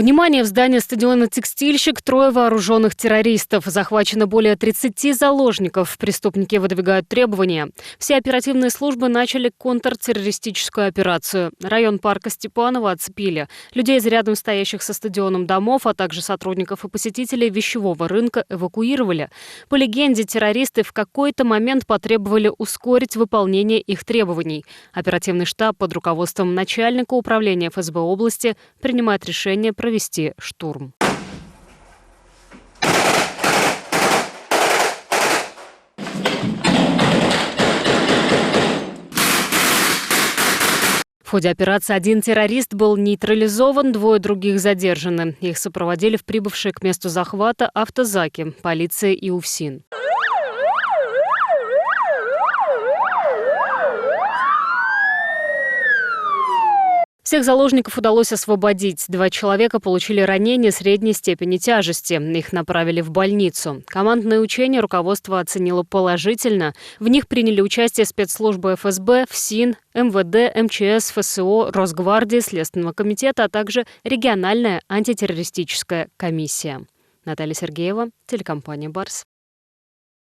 Внимание! В здании стадиона «Текстильщик» 3 вооруженных террористов. Захвачено более 30 заложников. Преступники выдвигают требования. Все оперативные службы начали контртеррористическую операцию. Район парка Степанова оцепили. Людей из рядом стоящих со стадионом домов, а также сотрудников и посетителей вещевого рынка эвакуировали. По легенде, террористы в какой-то момент потребовали ускорить выполнение их требований. Оперативный штаб под руководством начальника управления ФСБ области принимает решение провести штурм. В ходе операции один террорист был нейтрализован, 2 других задержаны. Их сопроводили в прибывшие к месту захвата автозаки, полиция и УФСИН. Всех заложников удалось освободить. 2 человека получили ранения средней степени тяжести. Их направили в больницу. Командные учения руководство оценило положительно. В них приняли участие спецслужбы ФСБ, ФСИН, МВД, МЧС, ФСО, Росгвардия, Следственного комитета, а также региональная антитеррористическая комиссия. Наталья Сергеева, телекомпания «Барс».